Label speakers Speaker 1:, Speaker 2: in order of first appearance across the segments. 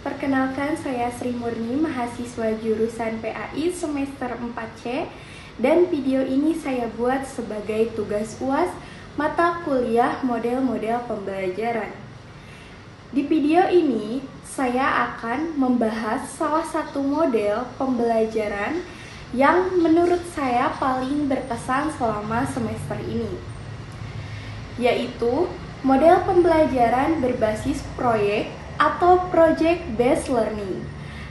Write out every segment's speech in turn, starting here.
Speaker 1: Perkenalkan, saya Sri Murni, mahasiswa jurusan PAI semester 4C, dan video ini saya buat sebagai tugas UAS mata kuliah model-model pembelajaran. Di video ini, saya akan membahas salah satu model pembelajaran yang menurut saya paling berkesan selama semester ini, yaitu model pembelajaran berbasis proyek atau project based learning.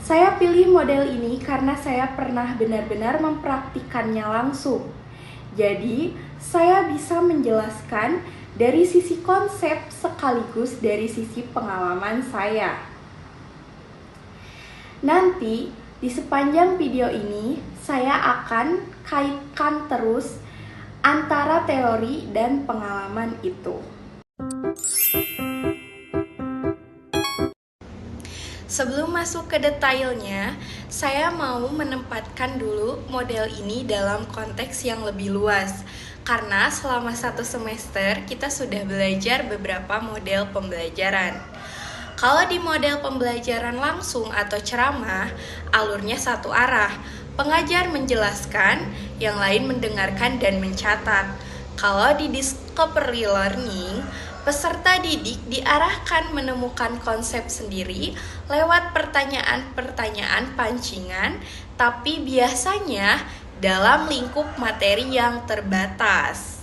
Speaker 1: Saya pilih model ini karena saya pernah benar-benar mempraktikkannya langsung. Jadi, saya bisa menjelaskan dari sisi konsep sekaligus dari sisi pengalaman saya. Nanti, di sepanjang video ini, saya akan kaitkan terus antara teori dan pengalaman itu. Sebelum masuk ke detailnya, saya mau menempatkan dulu model ini dalam konteks yang lebih luas. Karena selama satu semester kita sudah belajar beberapa model pembelajaran. Kalau di model pembelajaran langsung atau ceramah, alurnya satu arah. Pengajar menjelaskan, yang lain mendengarkan dan mencatat. Kalau di discovery learning, peserta didik diarahkan menemukan konsep sendiri lewat pertanyaan-pertanyaan pancingan, tapi biasanya dalam lingkup materi yang terbatas.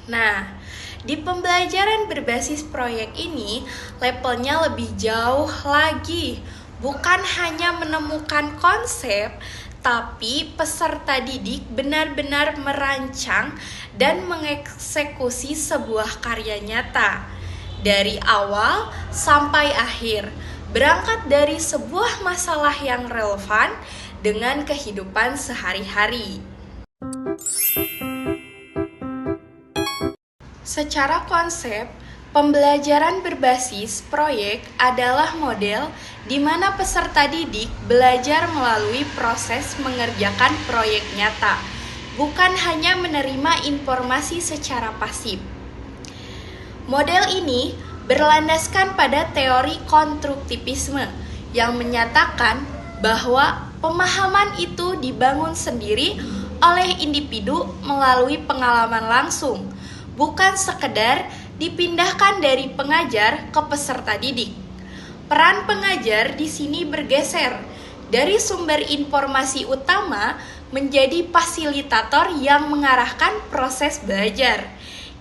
Speaker 1: Nah, di pembelajaran berbasis proyek ini, levelnya lebih jauh lagi. Bukan hanya menemukan konsep, tapi peserta didik benar-benar merancang dan mengeksekusi sebuah karya nyata dari awal sampai akhir, berangkat dari sebuah masalah yang relevan dengan kehidupan sehari-hari. Secara konsep, pembelajaran berbasis proyek adalah model di mana peserta didik belajar melalui proses mengerjakan proyek nyata, bukan hanya menerima informasi secara pasif. Model ini berlandaskan pada teori konstruktivisme yang menyatakan bahwa pemahaman itu dibangun sendiri oleh individu melalui pengalaman langsung, bukan sekedar dipindahkan dari pengajar ke peserta didik. Peran pengajar di sini bergeser dari sumber informasi utama menjadi fasilitator yang mengarahkan proses belajar.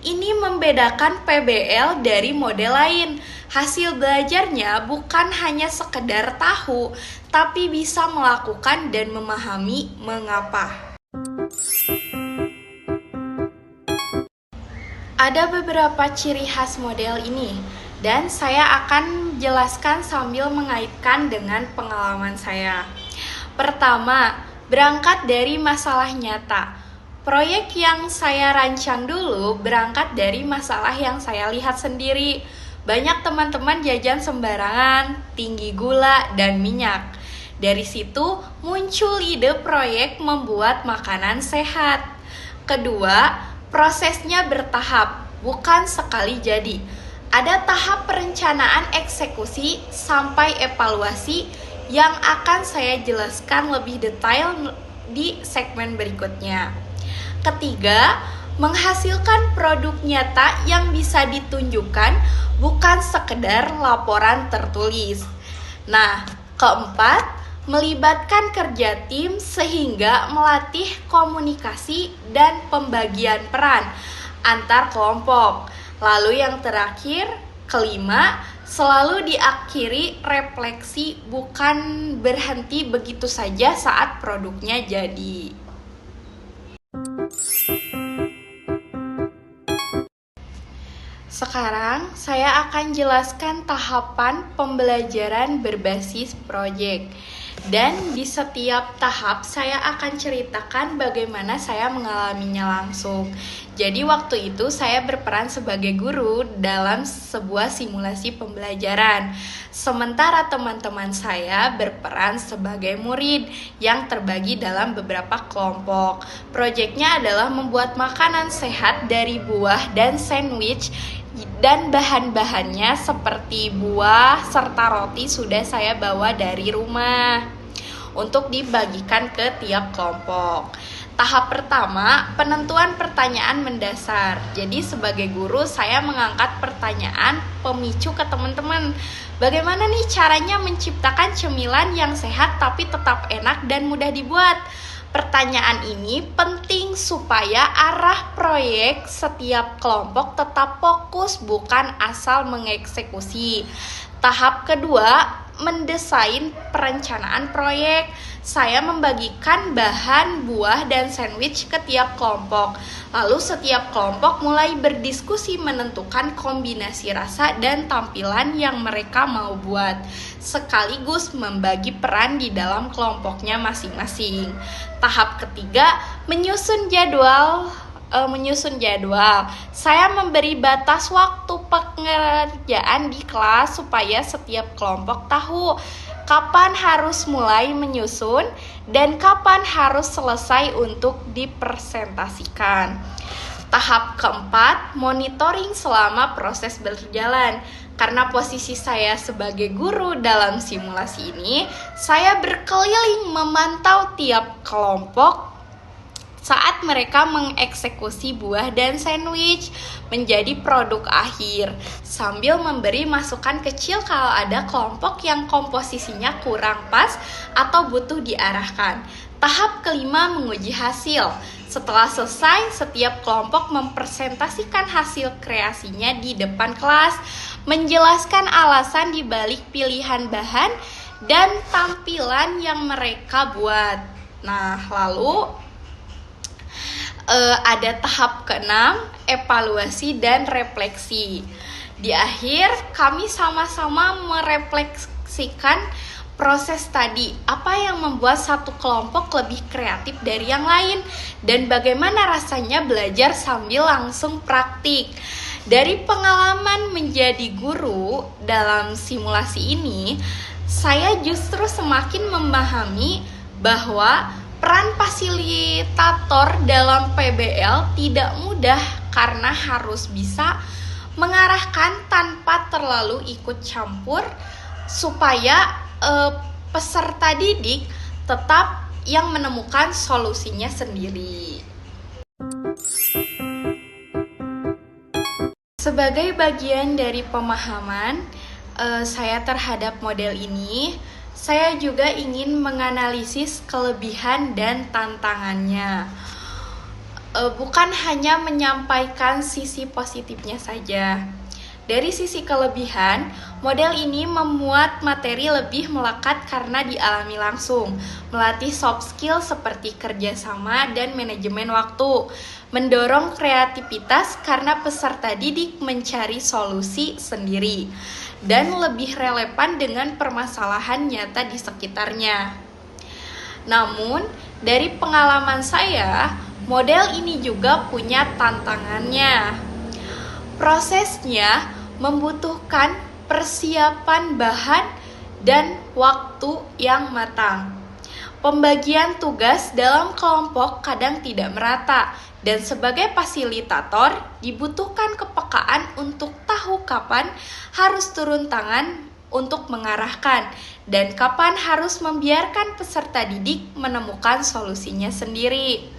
Speaker 1: Ini membedakan PBL dari model lain. Hasil belajarnya bukan hanya sekedar tahu, tapi bisa melakukan dan memahami mengapa. Ada beberapa ciri khas model ini, dan saya akan jelaskan sambil mengaitkan dengan pengalaman saya. Pertama, berangkat dari masalah nyata. Proyek yang saya rancang dulu berangkat dari masalah yang saya lihat sendiri. Banyak teman-teman jajan sembarangan, tinggi gula dan minyak. Dari situ muncul ide proyek membuat makanan sehat. Kedua, prosesnya bertahap, bukan sekali jadi. Ada tahap perencanaan eksekusi sampai evaluasi yang akan saya jelaskan lebih detail di segmen berikutnya. Ketiga, menghasilkan produk nyata yang bisa ditunjukkan, bukan sekedar laporan tertulis. Nah, keempat, melibatkan kerja tim sehingga melatih komunikasi dan pembagian peran antar kelompok. Lalu yang terakhir, kelima, selalu diakhiri refleksi, bukan berhenti begitu saja saat produknya jadi. Sekarang saya akan jelaskan tahapan pembelajaran berbasis proyek. Dan di setiap tahap saya akan ceritakan bagaimana saya mengalaminya langsung. Jadi waktu itu saya berperan sebagai guru dalam sebuah simulasi pembelajaran. Sementara teman-teman saya berperan sebagai murid yang terbagi dalam beberapa kelompok. Proyeknya adalah membuat makanan sehat dari buah dan sandwich dan bahan-bahannya seperti buah serta roti sudah saya bawa dari rumah untuk dibagikan ke tiap kelompok. Tahap pertama, penentuan pertanyaan mendasar. Jadi sebagai guru saya mengangkat pertanyaan pemicu ke teman-teman. Bagaimana nih caranya menciptakan cemilan yang sehat tapi tetap enak dan mudah dibuat? Pertanyaan ini penting supaya arah proyek setiap kelompok tetap fokus, bukan asal mengeksekusi. Tahap kedua, mendesain perencanaan proyek. Saya membagikan bahan, buah, dan sandwich ke tiap kelompok. Lalu setiap kelompok mulai berdiskusi menentukan kombinasi rasa dan tampilan yang mereka mau buat, sekaligus membagi peran di dalam kelompoknya masing-masing. Tahap ketiga, menyusun jadwal. Saya memberi batas waktu pengerjaan di kelas supaya setiap kelompok tahu kapan harus mulai menyusun dan kapan harus selesai untuk dipresentasikan. Tahap keempat, monitoring selama proses berjalan. Karena posisi saya sebagai guru dalam simulasi ini, saya berkeliling memantau tiap kelompok saat mereka mengeksekusi buah dan sandwich menjadi produk akhir, sambil memberi masukan kecil kalau ada kelompok yang komposisinya kurang pas atau butuh diarahkan. Tahap kelima, menguji hasil. Setelah selesai, setiap kelompok mempresentasikan hasil kreasinya di depan kelas, menjelaskan alasan di balik pilihan bahan dan tampilan yang mereka buat. Nah, lalu ada tahap keenam, evaluasi dan refleksi. Di akhir, kami sama-sama merefleksikan proses tadi. Apa yang membuat satu kelompok lebih kreatif dari yang lain, dan bagaimana rasanya belajar sambil langsung praktik. Dari pengalaman menjadi guru dalam simulasi ini, saya justru semakin memahami bahwa peran fasilitator dalam PBL tidak mudah karena harus bisa mengarahkan tanpa terlalu ikut campur supaya peserta didik tetap yang menemukan solusinya sendiri. Sebagai bagian dari pemahaman saya terhadap model ini, saya juga ingin menganalisis kelebihan dan tantangannya. Bukan hanya menyampaikan sisi positifnya saja. Dari sisi kelebihan, model ini memuat materi lebih melekat karena dialami langsung, melatih soft skill seperti kerjasama dan manajemen waktu, mendorong kreativitas karena peserta didik mencari solusi sendiri, dan lebih relevan dengan permasalahan nyata di sekitarnya. Namun, dari pengalaman saya, model ini juga punya tantangannya. Prosesnya membutuhkan persiapan bahan dan waktu yang matang. Pembagian tugas dalam kelompok kadang tidak merata, dan sebagai fasilitator dibutuhkan kepekaan untuk tahu kapan harus turun tangan untuk mengarahkan dan kapan harus membiarkan peserta didik menemukan solusinya sendiri.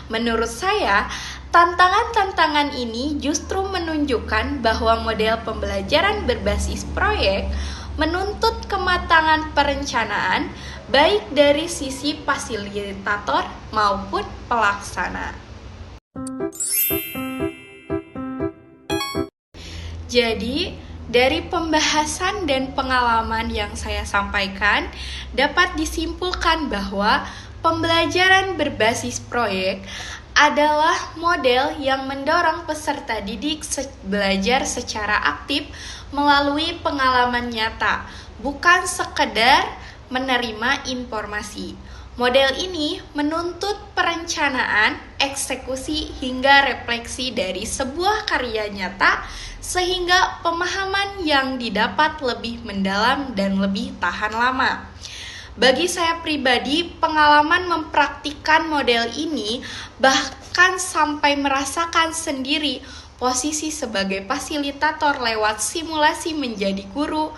Speaker 1: Menurut saya, tantangan-tantangan ini justru menunjukkan bahwa model pembelajaran berbasis proyek menuntut kematangan perencanaan baik dari sisi fasilitator maupun pelaksana. Jadi, dari pembahasan dan pengalaman yang saya sampaikan, dapat disimpulkan bahwa pembelajaran berbasis proyek adalah model yang mendorong peserta didik belajar secara aktif melalui pengalaman nyata, bukan sekedar menerima informasi. Model ini menuntut perencanaan, eksekusi, hingga refleksi dari sebuah karya nyata, sehingga pemahaman yang didapat lebih mendalam dan lebih tahan lama. Bagi saya pribadi, pengalaman mempraktikkan model ini bahkan sampai merasakan sendiri posisi sebagai fasilitator lewat simulasi menjadi guru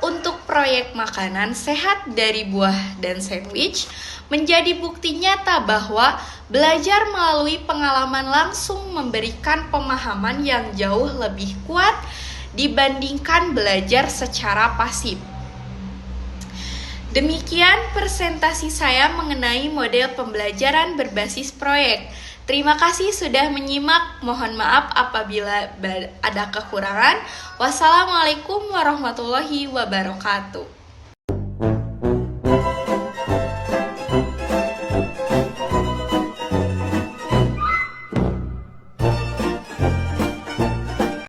Speaker 1: untuk proyek makanan sehat dari buah dan sandwich menjadi bukti nyata bahwa belajar melalui pengalaman langsung memberikan pemahaman yang jauh lebih kuat dibandingkan belajar secara pasif. Demikian presentasi saya mengenai model pembelajaran berbasis proyek. Terima kasih sudah menyimak. Mohon maaf apabila ada kekurangan. Wassalamualaikum warahmatullahi wabarakatuh.